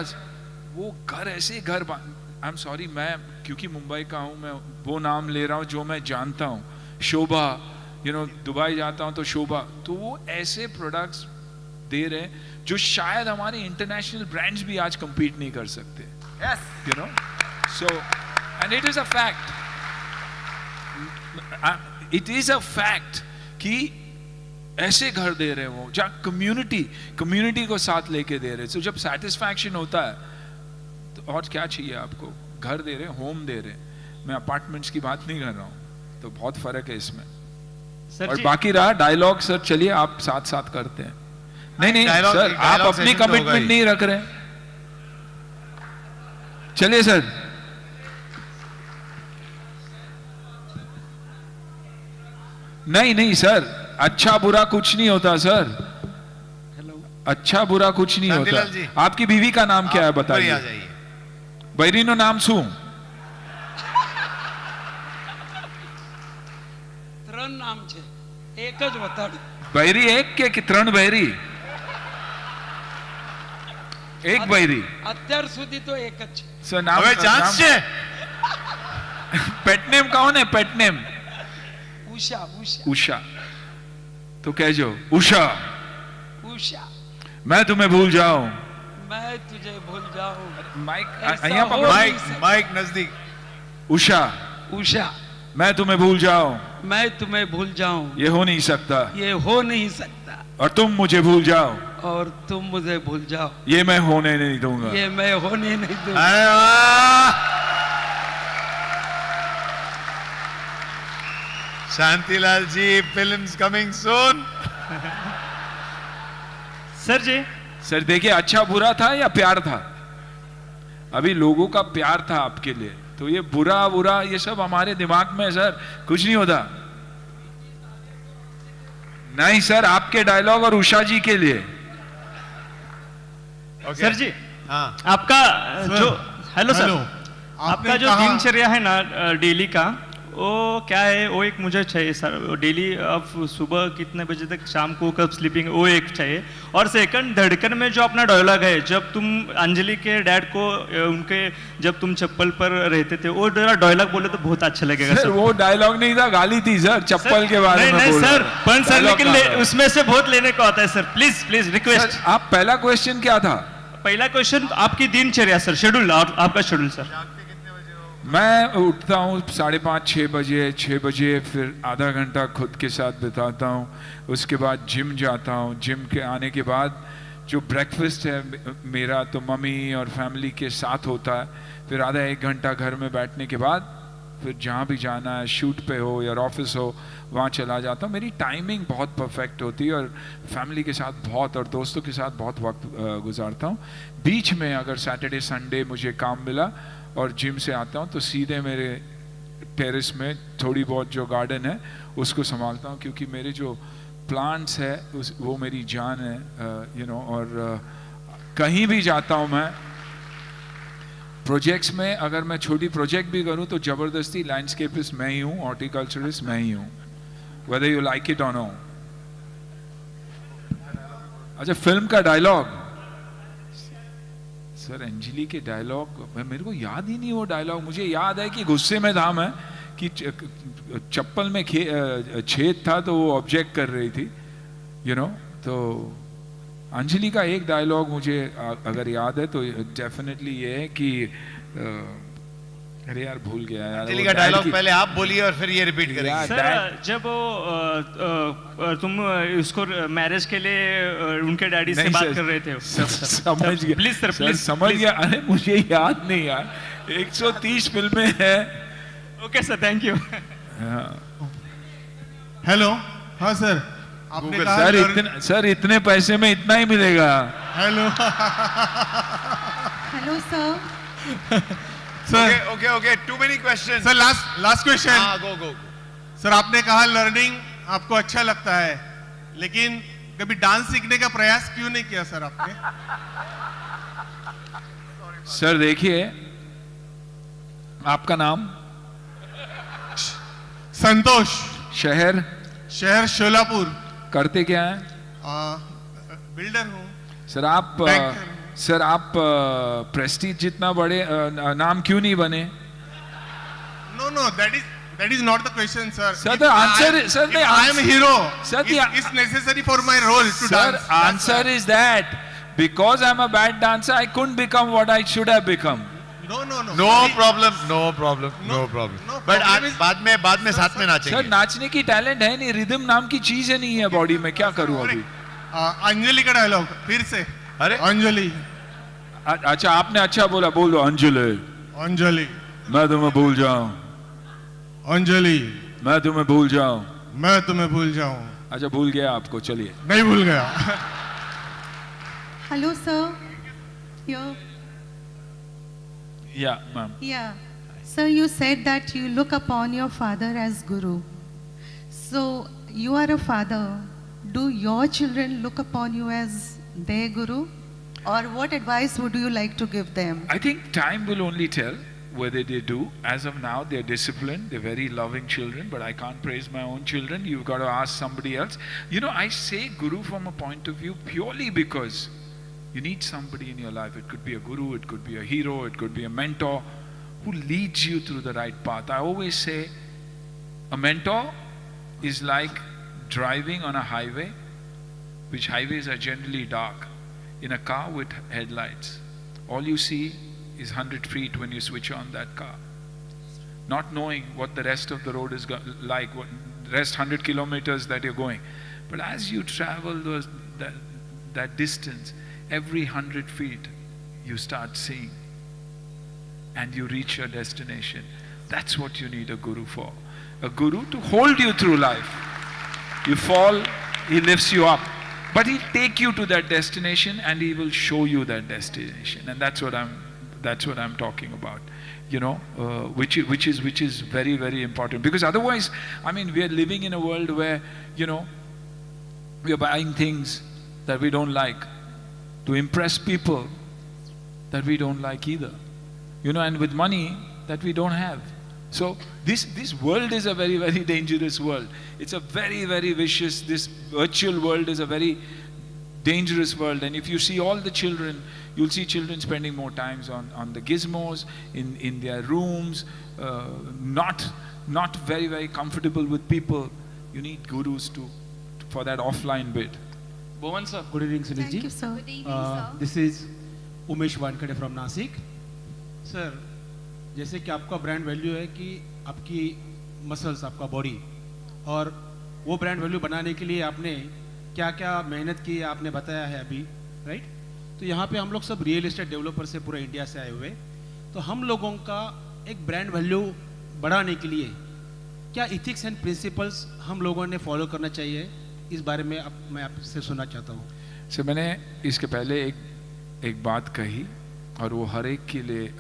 वो घर ऐसे घर. आई एम सॉरी, मैं क्योंकि मुंबई का हूँ, मैं वो नाम ले रहा हूँ जो मैं जानता हूँ. शोभा, दुबई जाता हूँ तो शोभा, तो वो ऐसे प्रोडक्ट्स दे रहे हैं जो शायद हमारे इंटरनेशनल ब्रांड्स भी आज compete नहीं कर सकते. So and it is a fact, it is a fact कि ऐसे घर दे रहे हैं वो, जहाँ कम्युनिटी को साथ लेके दे रहे हैं. So जब satisfaction होता है तो और क्या चाहिए आपको. घर दे रहे हैं, होम दे रहे हैं. मैं अपार्टमेंट्स की बात नहीं कर रहा हूँ, तो बहुत फर्क है इसमें. और बाकी रहा डायलॉग, सर चलिए आप साथ साथ करते हैं. नहीं सर, आप अपनी कमिटमेंट नहीं रख रहे. चलिए सर. नहीं सर, अच्छा बुरा कुछ नहीं होता सर. अच्छा बुरा कुछ नहीं होता. आपकी बीवी का नाम क्या है बताइए. बैरीनो नाम शू? ત્રણ નામ છે, એક જ બતાડું. बैरी एक के 3 बैरी? एक बैरी. અત્યાર સુધી તો એક જ છે. સર નામ હવે ચાન્સ છે. पेट नेम कौन है? Pet name Usha. तो कहजो उषा, मैं तुम्हें भूल जाऊं. मैं तुझे भूल जाऊं. माइक नजदीक. उषा, मैं तुम्हें भूल जाऊं. मैं तुम्हें भूल जाऊं. ये हो नहीं सकता. ये हो नहीं सकता. और तुम मुझे भूल जाओ. और तुम मुझे भूल जाओ. ये मैं होने नहीं दूंगा. ये मैं होने नहीं दूंगा. Shantilal ji, films coming soon. Sir ji sir देखिए, अच्छा बुरा था या प्यार था? अभी लोगों का प्यार था आपके लिए, तो ये बुरा बुरा ये सब हमारे दिमाग में सर कुछ नहीं होता। नहीं सर, आपके डायलॉग और उषा जी के लिए। Okay. सर जी हाँ. आपका जो हेलो सर, हेलो। आपका आपने जो कहा- दिनचर्या है ना डेली का, वो क्या है? वो एक मुझे चाहिए सर। डेली आप सुबह कितने बजे तक, शाम को कब स्लीपिंग, वो एक चाहिए। और सेकंड, धड़कन में जो अपना डायलॉग है, जब तुम अंजलि के डैड को उनके, जब तुम चप्पल पर रहते थे, वो डायलॉग बोले तो बहुत अच्छा लगेगा सर सर। वो डायलॉग नहीं था, गाली थी सर, चप्पल के बारे नहीं में नहीं बोल सर, रहा था। पण सर, Dialogue लेकिन कहाँ था? उसमें से बहुत लेने को आता है sir. Please please request. Sir, आप पहला क्वेश्चन क्या था? पहला क्वेश्चन आपकी दिनचर्या सर, शेड्यूल, आपका शेड्यूल सर। मैं उठता हूँ 5:30 6 बजे, 6 बजे फिर आधा घंटा खुद के साथ बिताता हूँ। उसके बाद जिम जाता हूँ। जिम के आने के बाद जो ब्रेकफास्ट है मेरा, तो मम्मी और फैमिली के साथ होता है। फिर आधा 1 घंटा घर में बैठने के बाद फिर जहाँ भी जाना है, शूट पे हो या ऑफिस हो, वहाँ चला जाता हूँ। मेरी टाइमिंग बहुत परफेक्ट होती है और फैमिली के साथ बहुत और दोस्तों के साथ बहुत वक्त गुजारता हूँ। बीच में अगर सैटरडे संडे मुझे काम मिला और जिम से आता हूँ तो सीधे मेरे टेरेस में थोड़ी बहुत जो गार्डन है उसको संभालता हूँ, क्योंकि मेरे जो प्लांट्स है वो मेरी जान है, यू नो। और कहीं भी जाता हूँ मैं प्रोजेक्ट्स में, अगर मैं छोटी प्रोजेक्ट भी करूँ तो ज़बरदस्ती लैंडस्केपिस्ट मैं ही हूँ, हॉर्टिकल्चरिस्ट मैं ही हूँ, whether you like it or no। अच्छा, फिल्म का डायलॉग सर, अंजलि के डायलॉग मेरे को याद ही नहीं। वो डायलॉग मुझे याद है कि गुस्से में था मैं कि चप्पल में छेद था तो वो ऑब्जेक्ट कर रही थी, यू नो। तो अंजलि का एक डायलॉग मुझे अगर याद है तो डेफिनेटली ये है कि अरे यार भूल गया यार। अंजलि का डायलॉग पहले आप बोलिए और फिर ये रिपीट करेंगे। यार, सर जब वो तुम उसको मैरिज के लिए उनके डैडी से नहीं बात सर, कर रहे थे, समझ गया प्लीज सर, सर, प्लीज समझ गया। अरे मुझे याद नहीं यार, 130 फिल्में हैं। Okay sir, thank you. Hello. हाँ सर, आपने कहा सर इतने पैसे में इतना ही मिलेगा। Hello. Hello sir. Sir Okay. Too many questions. Sir last question. हाँ, go. सर आपने कहा लर्निंग आपको अच्छा लगता है, लेकिन कभी डांस सीखने का प्रयास क्यों नहीं किया सर आपने? सर देखिए, आपका नाम? संतोष। शहर? शहर शोलापुर। करते क्या हैं? बिल्डर हूँ सर आप प्रेस्टीज जितना बड़े नाम क्यों नहीं बने? No that is not the question sir. Sir, the answer sir, the I am answer, hero. Sir, It's necessary for my role to sir, dance. answer is that because I'm a bad dancer, I couldn't become what I should have become. No. No problem. But बाद में साथ में sir नाचेंगे। नाचने की talent है नहीं, rhythm नाम की चीज है नहीं है बॉडी में, क्या करूं अभी? अंजलि का डायलॉग फिर से। अरे अंजलि। अच्छा आपने अच्छा बोला, बोल दो अंजलि। मैं तुम्हें भूल जाऊं। अंजलि। मैं तुम्हें भूल जाऊं। मैं तुम्हें भूल जाऊं। अच्छा भूल गया आपको, चलिए। नहीं भूल गया। Hello, sir. Here. Yeah, ma'am. Yeah. Sir, you said that you look upon your father as guru. So, you are a father. Do your children look upon you as their guru? Or what advice would you like to give them? I think time will only tell whether they do. As of now, they're disciplined, they're very loving children, but I can't praise my own children. You've got to ask somebody else. You know, I say guru from a point of view purely because you need somebody in your life. It could be a guru, it could be a hero, it could be a mentor who leads you through the right path. I always say a mentor is like driving on a highway, which highways are generally dark, in a car with headlights. All you see is 100 feet when you switch on that car, not knowing what the rest of the road is like, what rest 100 kilometers that you're going. But as you travel that distance, every 100 feet you start seeing and you reach your destination. That's what you need a guru for. a guru to hold you through life. You fall, he lifts you up. But he'll take you to that destination and he will show you that destination. And that's what I'm talking about. You know, which is very, very important. Because otherwise, I mean, we are living in a world where, you know, we are buying things that we don't like to impress people that we don't like either. You know, and with money that we don't have. So this world is a very, very dangerous world. It's a very, very vicious, this virtual world is a very dangerous world. And if you see all the children, you'll see children spending more times on the gizmos, in their rooms, not very, very comfortable with people. You need gurus for that offline bit. Bhuvan sir. Good evening, Sunil ji. Thank you, sir. Good evening, sir. This is Umesh Wankade from Nasik. Sir, जैसे कि आपका brand value है कि आपकी muscles, आपका body, और वो brand value बनाने के लिए आपने क्या क्या मेहनत की आपने बताया है अभी, राइट? तो यहाँ पे हम लोग सब रियल एस्टेट डेवलपर से पूरे इंडिया से आए हुए, तो हम लोगों का एक ब्रांड वैल्यू बढ़ाने के लिए क्या इथिक्स एंड प्रिंसिपल्स हम लोगों ने फॉलो करना चाहिए, इस बारे में मैं आपसे सुनना चाहता हूँ. सर, मैंने इसके पहले एक बात कही और वो हर एक के लिए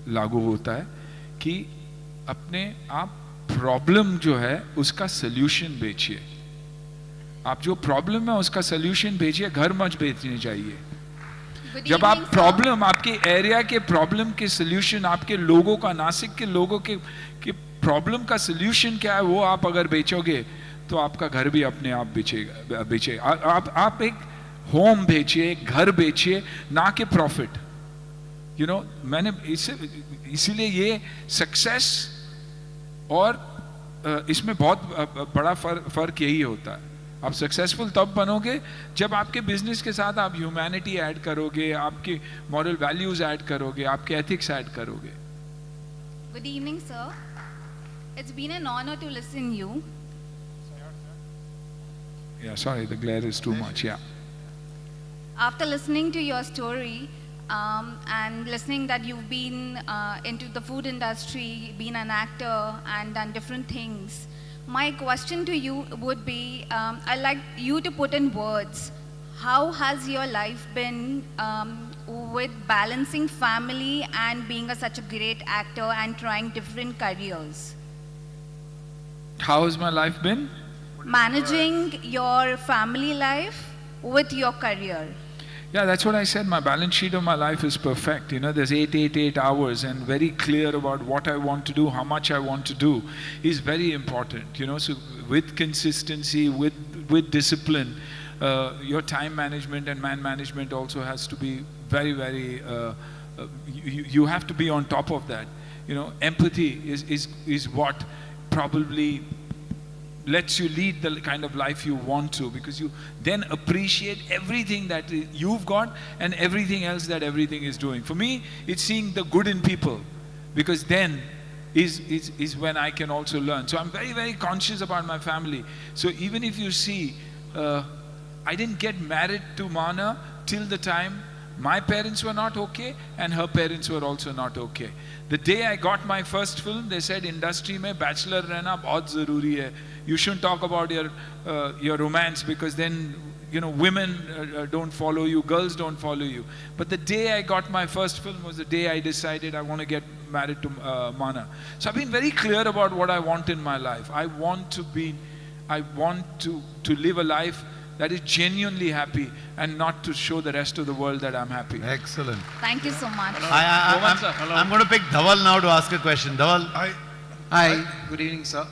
लागू होता है कि अपने आप प्रॉब्लम जो है उसका सल्यूशन बेचिए. आप जो प्रॉब्लम है उसका सल्यूशन बेचिए, घर मत बेचने चाहिए. जब आप प्रॉब्लम, आपके एरिया के प्रॉब्लम के सल्यूशन, आपके लोगों का, नासिक के लोगों के प्रॉब्लम का सल्यूशन क्या है वो आप अगर बेचोगे तो आपका घर भी अपने आप बेचेगा. आप एक होम बेचिए, एक घर बेचिए, ना कि प्रॉफिट. यू नो, मैंने इसीलिए ये सक्सेस और इसमें बहुत बड़ा फर्क यही होता है. आप सक्सेसफुल तब बनोगे जब आपके बिजनेस के साथ आप ह्यूमैनिटी ऐड करोगे, आपके मॉरल वैल्यूज ऐड करोगे, आपके एथिक्स ऐड करोगे. Good evening, sir. It's been an honor to listen you. Yeah, sorry, the glare is too much. Yeah. After listening to your story and listening that you've been into the food industry, been an actor and done different things, my question to you would be, I'd like you to put in words, how has your life been with balancing family and being such a great actor and trying different careers? How has my life been? Managing your family life with your career. Yeah, that's what I said. My balance sheet of my life is perfect. You know, there's 8 hours and very clear about what I want to do, how much I want to do is very important. You know, so with consistency, with discipline, your time management and man management also has to be very, very, you have to be on top of that. You know, empathy is what probably lets you lead the kind of life you want to, because you then appreciate everything that you've got and everything else that everything is doing. For me, it's seeing the good in people, because then is when I can also learn. So I'm very, very conscious about my family. So even if you see, I didn't get married to Mana till the time my parents were not okay and her parents were also not okay. The day I got my first film, they said industry mein bachelor rehna bahut zaruri hai. You shouldn't talk about your romance, because then, you know, women don't follow you, girls don't follow you. But the day I got my first film was the day I decided I want to get married to Mana. So I've been very clear about what I want in my life. I want to live a life that is genuinely happy and not to show the rest of the world that I'm happy. Excellent. Thank you so much. I'm going to pick Dhaval now to ask a question. Dhaval. Hi, good evening, sir.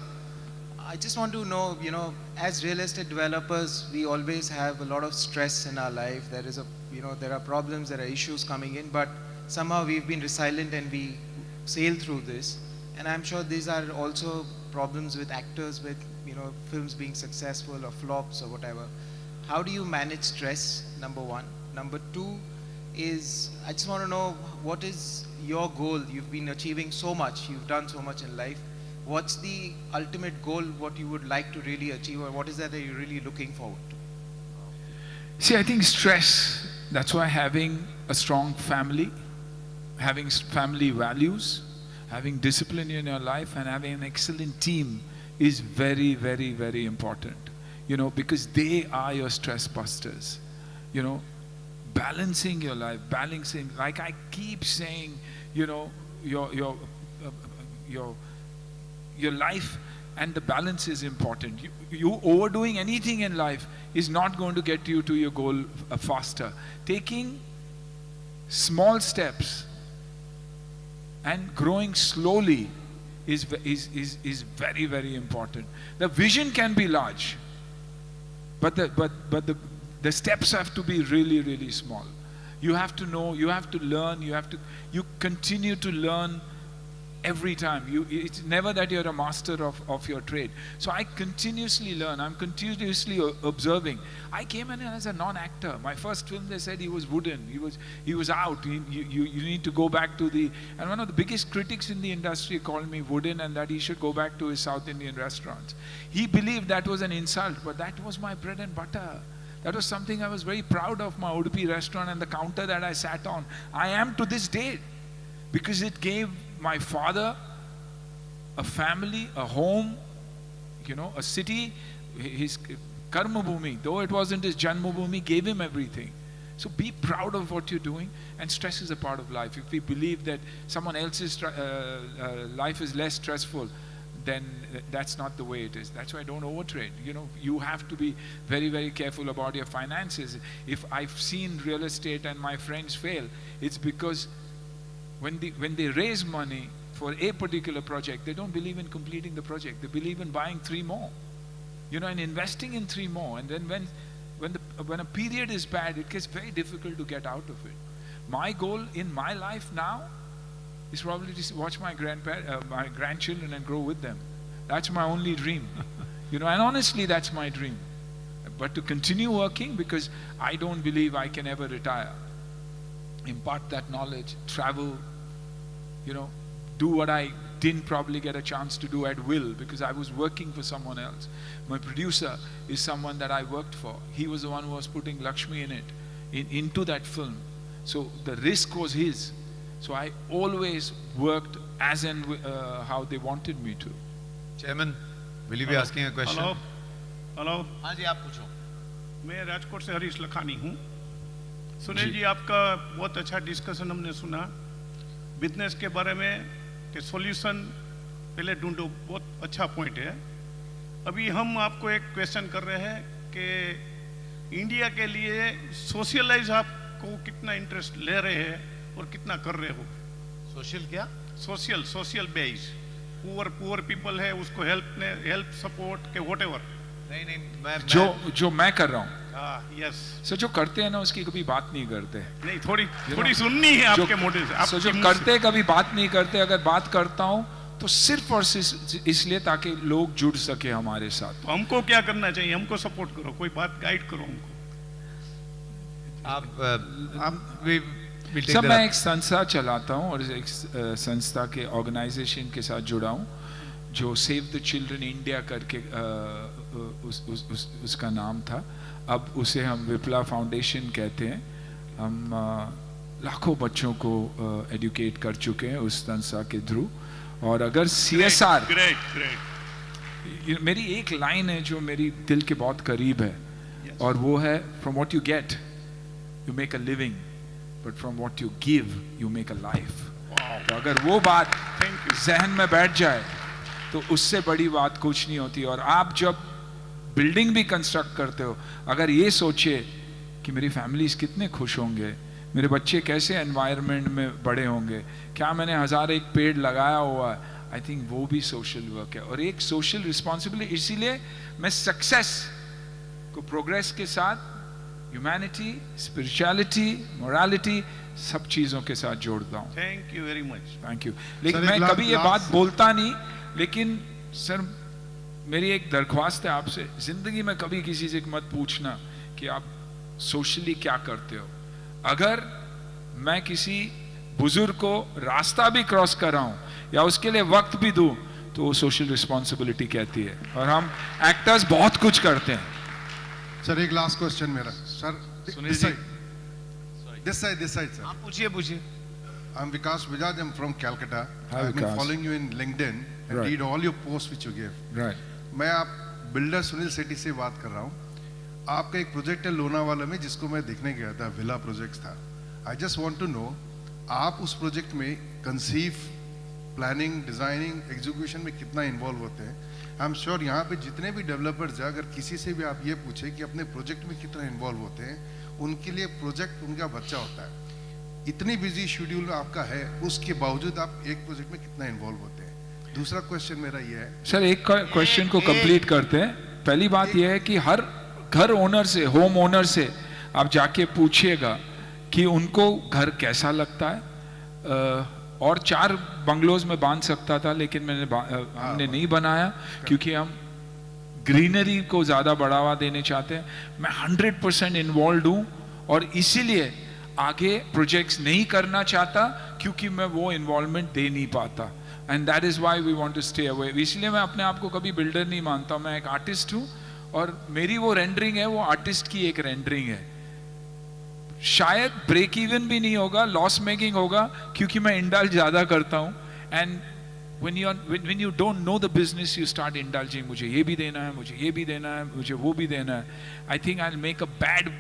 I just want to know, you know, as real estate developers, we always have a lot of stress in our life. There is there are problems, there are issues coming in, but somehow we've been resilient and we sail through this. And I'm sure these are also problems with actors, with, you know, films being successful or flops or whatever. How do you manage stress, number one? Number two is, I just want to know, what is your goal? You've been achieving so much, you've done so much in life. What's the ultimate goal, what you would like to really achieve, or what is that you're really looking forward to? See, I think stress, that's why having a strong family, having family values, having discipline in your life and having an excellent team is very, very, very important. You know, because they are your stress busters. You know, balancing your life, balancing, like I keep saying, you know, your life and the balance is important. You overdoing anything in life is not going to get you to your goal faster. Taking small steps and growing slowly is very, very important. The vision can be large, but the steps have to be really, really small. You have to know, you have to learn, you continue to learn every time. It's never that you're a master of your trade. So I continuously learn, I'm continuously observing. I came in as a non-actor. My first film, they said he was wooden, he was out, you need to go back to and one of the biggest critics in the industry called me wooden and that he should go back to his South Indian restaurants. He believed that was an insult, but that was my bread and butter. That was something I was very proud of, my Udupi restaurant and the counter that I sat on. I am to this day, because it gave my father a family, a home, you know, a city, his karma bhumi, though it wasn't his janma bhumi, gave him everything. So be proud of what you're doing, and stress is a part of life. If we believe that someone else's life is less stressful, then that's not the way it is. That's why don't overtrade. You know, you have to be very, very careful about your finances. If I've seen real estate and my friends fail, it's because when they raise money for a particular project, they don't believe in completing the project. They believe in buying 3 more, you know, and investing in 3 more. And then when a period is bad, it gets very difficult to get out of it. My goal in my life now is probably to watch my grandchildren and grow with them. That's my only dream. You know, and honestly, that's my dream. But to continue working, because I don't believe I can ever retire. Impart that knowledge, travel, you know, do what I didn't probably get a chance to do at will because I was working for someone else. My producer is someone that I worked for. He was the one who was putting Lakshmi in it, into that film. So the risk was his. So I always worked as and how they wanted me to. Chairman, will you be asking a question? Hello hello हाँ जी, आप पूछो. मैं राजकोट से हरीश लखानी हूँ. सुनील जी, आपका बहुत अच्छा discussion हमने सुना बिजनेस के बारे में कि सॉल्यूशन पहले ढूंढो. बहुत अच्छा पॉइंट है. अभी हम आपको एक क्वेश्चन कर रहे हैं कि इंडिया के लिए सोशलाइज आपको कितना इंटरेस्ट ले रहे हैं और कितना कर रहे हो? सोशल क्या? Social base. पुअर पीपल है उसको हेल्प सपोर्ट के व्हाटएवर. नहीं जो मैं कर रहा हूँ. यस सो जो करते हैं ना उसकी कभी बात नहीं करते. नहीं, थोड़ी सुननी है आपके मोटिव से. सो जो करते कभी बात नहीं करते. अगर बात करता हूँ तो सिर्फ और सिर्फ इसलिए ताकि लोग जुड़ सके हमारे साथ. तो हमको क्या करना चाहिए? हमको सपोर्ट करो, कोई बात गाइड करो हमको. सब मैं एक संस्था चलाता हूँ और एक संस्था के ऑर्गेनाइजेशन के साथ जुड़ा हूँ जो सेव द चिल्ड्रन इंडिया करके उसका नाम था. अब उसे हम विप्ला फाउंडेशन कहते हैं. हम लाखों बच्चों को एजुकेट कर चुके हैं उस संस्था के थ्रू. और अगर CSR, मेरी एक लाइन है जो मेरी दिल के बहुत करीब है और वो है from what you get you make a living but from what you give you make a life. तो अगर वो बात जहन में बैठ जाए तो उससे बड़ी बात कुछ नहीं होती. और आप जब बिल्डिंग भी कंस्ट्रक्ट करते हो, अगर ये सोचे कि मेरी फैमिलीज कितने खुश होंगे, मेरे बच्चे कैसे एनवायरनमेंट में बड़े होंगे, क्या मैंने 1001 पेड़ लगाया हुआ है, आई थिंक वो भी सोशल वर्क है और एक सोशल रिस्पॉन्सिबिलिटी. इसीलिए मैं सक्सेस को प्रोग्रेस के साथ ह्यूमैनिटी, स्पिरिचुअलिटी, मोरालिटी सब चीज़ों के साथ जोड़ता हूँ. Thank you very much. Thank you. लेकिन मैं कभी ये बात बोलता नहीं. लेकिन सर मेरी एक दरख्वास्त है आपसे, जिंदगी में कभी किसी से मत पूछना कि आप सोशली क्या करते हो. अगर मैं किसी बुजुर्ग को रास्ता भी क्रॉस कर रहा हूं या उसके लिए वक्त भी दूं तो वो सोशल रिस्पॉन्सिबिलिटी कहती है. और हम एक्टर्स बहुत कुछ करते हैं. सर एक लास्ट क्वेश्चन मेरा. Sir this side sir. आप पूछिए. I'm Vikas Vijay. I'm from Calcutta. Hi, I've been Vikas. following you in LinkedIn and Right. read all your posts which you give. Right. मैं आप builder Sunil सेठी से बात कर रहा हूँ. आपका एक प्रोजेक्ट है लोनावाला में जिसको मैं देखने गया था, विला प्रोजेक्ट था. I just want to know, आप उस प्रोजेक्ट में कंसीव, प्लानिंग, डिजाइनिंग, एग्जीक्यूशन में कितना इन्वॉल्व होते हैं? आई एम श्योर यहाँ पे जितने भी डेवलपर्स हैं, अगर किसी से भी आप ये पूछे कि अपने प्रोजेक्ट में कितना इन्वॉल्व होते हैं, उनके लिए प्रोजेक्ट उनका बच्चा होता है. इतनी बिजी शेड्यूल आपका है, उसके बावजूद आप एक प्रोजेक्ट में कितना इन्वॉल्व होते हैं? दूसरा क्वेश्चन मेरा ये है सर, एक क्वेश्चन को कंप्लीट करते हैं. पहली बात यह है कि हर घर ओनर से, होम ओनर से आप जाके पूछिएगा कि उनको घर कैसा लगता है. और 4 बंगलोज में बांध सकता था, लेकिन हमने नहीं बनाया क्योंकि हम ग्रीनरी को ज़्यादा बढ़ावा देने चाहते हैं. मैं 100% इन्वॉल्व हूँ और इसीलिए आगे प्रोजेक्ट्स नहीं करना चाहता क्योंकि मैं वो इन्वॉल्वमेंट दे नहीं पाता. And that is why we want to stay away. इसलिए मैं अपने आप को कभी बिल्डर नहीं मानता. मैं एक आर्टिस्ट हूँ और मेरी वो रेंडरिंग है, वो आर्टिस्ट की एक रेंडरिंग है. शायद ब्रेक इवन भी नहीं होगा, लॉस मेकिंग होगा क्योंकि मैं इंडल्ज ज़्यादा करता हूँ. And when you don't know the business, you start indulging. मुझे ये भी देना है, मुझे ये भी देना है, मुझे वो भी देना है. I think I'll make a bad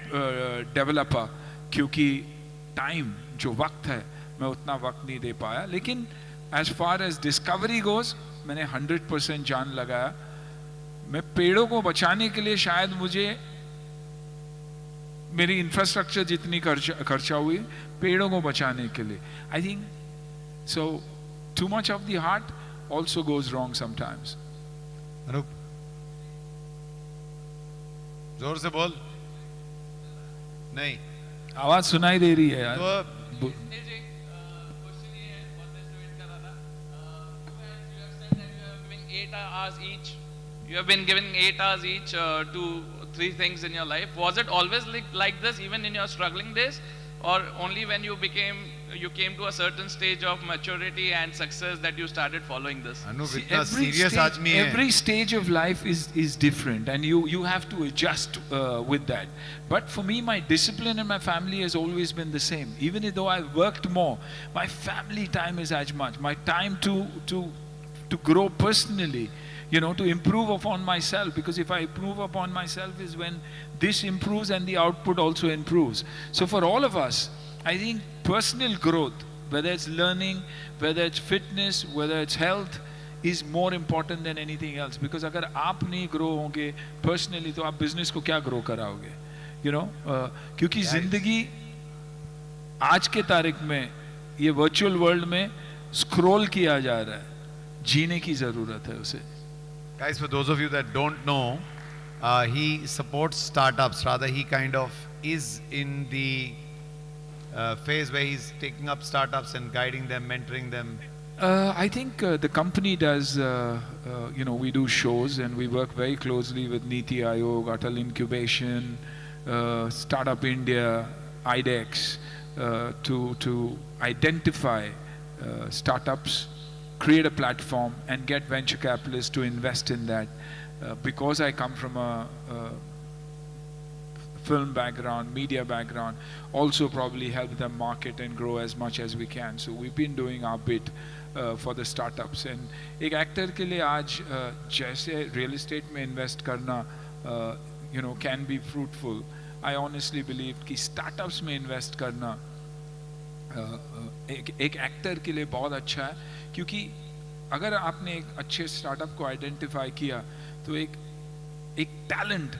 developer क्योंकि टाइम जो वक्त है मैं उतना वक्त नहीं दे पाया. लेकिन as far as discovery goes, मैंने 100% जान लगाया. मैं पेड़ों को बचाने के लिए शायद मुझे मेरी इंफ्रास्ट्रक्चर जितनी खर्चा हुई पेड़ों को बचाने के लिए. I think so too much of the heart also goes wrong sometimes. Anoop, जोर से बोल. नहीं, आवाज सुनाई दे रही है यार. तो You have been giving 8 hours each to 3 things in your life. Was it always like this even in your struggling days, or only when you came to a certain stage of maturity and success that you started following this? Anoop इतना serious आदमी है. Every stage of life is different and you have to adjust with that. But for me, my discipline and my family has always been the same. Even though I've worked more, my family time is as much. My time to grow personally, to improve upon myself, because if I improve upon myself is when this improves and the output also improves. So for all of us, I think personal growth, whether it's learning, whether it's fitness, whether it's health, is more important than anything else. Because अगर आप नहीं grow होंगे personally, तो आप business को क्या grow कराओगे? क्योंकि जिंदगी आज के तारीख में ये virtual world में scroll किया जा रहा है. जीने की जरूरत है उसे. Guys, for those of you that don't know, he supports startups. Rather, he kind of is in the phase where he's taking up startups and guiding them, mentoring them. I think the company does, we do shows and we work very closely with Niti Aayog, Atal Incubation, Startup India, IDEX, to identify startups, create a platform and get venture capitalists to invest in that. Because I come from a film background, media background, also probably help them market and grow as much as we can. So we've been doing our bit for the startups. And एक actor के लिए आज जैसे real estate में invest करना can be fruitful, I honestly believe कि startups में invest करना एक एक्टर के लिए बहुत अच्छा है. क्योंकि अगर आपने एक अच्छे स्टार्टअप को आइडेंटिफाई किया तो एक टैलेंट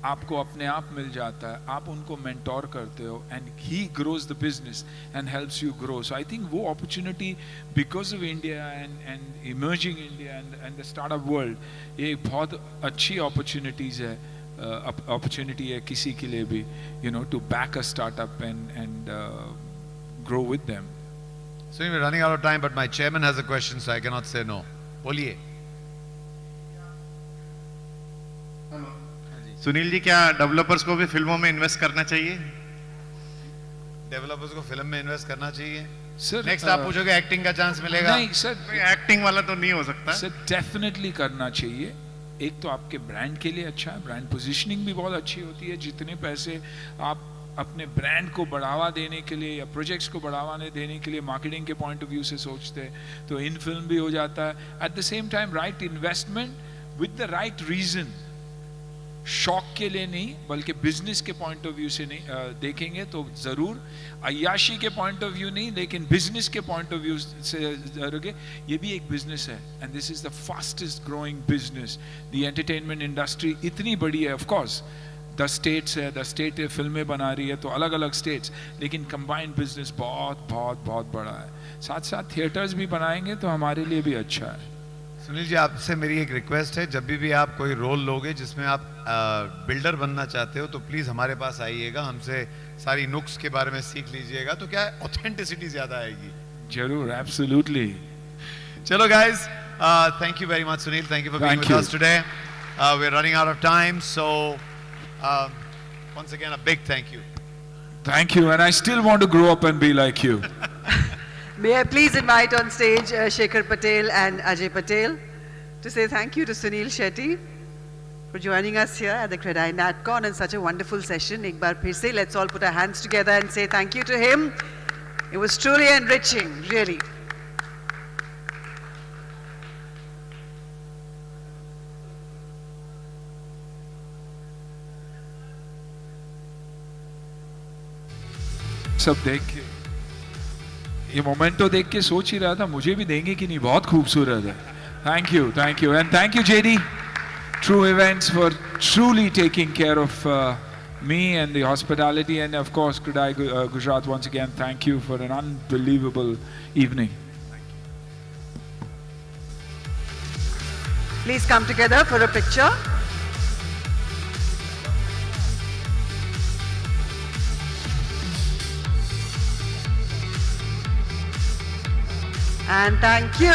आपको अपने आप मिल जाता है. आप उनको मेंटोर करते हो and he grows the business and helps you grow. So I think वो opportunity because of India and emerging India and the startup world, ये बहुत अच्छी अपॉर्चुनिटी है किसी के लिए भी, to back a startup and grow with them. So we're running out of time, but my chairman has a question, so I cannot say no. बोलिए. सुनील जी, क्या डेवलपर्स को भी फिल्मों में इन्वेस्ट करना चाहिए? डेवलपर्स को फिल्म में इन्वेस्ट करना चाहिए. सर नेक्स्ट आप पूछोगे एक्टिंग का चांस मिलेगा? नहीं सर, एक्टिंग वाला तो नहीं हो सकता. सर डेफिनेटली करना चाहिए. एक तो आपके ब्रांड के लिए अच्छा है, ब्रांड पोजीशनिंग भी बहुत अच्छी होती है. जितने पैसे आप अपने ब्रांड को बढ़ावा देने के लिए या प्रोजेक्ट्स को बढ़ावा देने के लिए मार्केटिंग के पॉइंट ऑफ व्यू से सोचते हैं तो इन फिल्म भी हो जाता है. At the same time right investment with the right reason, शौक के लिए नहीं बल्कि बिजनेस के पॉइंट ऑफ व्यू से नहीं देखेंगे तो जरूर, अय्याशी के पॉइंट ऑफ व्यू नहीं लेकिन बिजनेस के पॉइंट ऑफ व्यू से जरूर. ये भी एक बिजनेस है and this is the fastest growing business. The entertainment industry इतनी बड़ी है, ऑफ कोर्स 10 स्टेट्स है, 10 स्टेट फिल्में बना रही है तो अलग अलग स्टेट्स, लेकिन कंबाइंड बिजनेस बहुत बहुत बहुत बड़ा है. साथ साथ थिएटर्स भी बनाएंगे तो हमारे लिए भी अच्छा है. सुनील जी, आपसे मेरी एक रिक्वेस्ट है, जब भी आप कोई रोल लोगे जिसमें आप बिल्डर बनना चाहते हो तो प्लीज हमारे पास आइएगा, हमसे सारी नुक्स के बारे में सीख लीजिएगा, तो क्या ऑथेंटिसिटी ज्यादा आएगी. जरूर, एब्सोल्युटली. चलो guys, thank you very much Sunil, thank you for being with us today. We are running out of time, so once again a big thank you. Thank you, and I still want to grow up and be like you. May I please invite on stage Shekhar Patel and Ajay Patel to say thank you to Sunil Shetty for joining us here at the Credai NatCon and such a wonderful session. Ek baar phir se, let's all put our hands together and say thank you to him. It was truly enriching, really. सब देख के, ये memento देख के सोच ही रहा था मुझे भी देंगे कि नहीं, बहुत खूबसूरत है. Thank you and thank you JD True Events for truly taking care of me and the hospitality, and of course Credai Gujarat once again, thank you for an unbelievable evening. Please come together for a picture. And thank you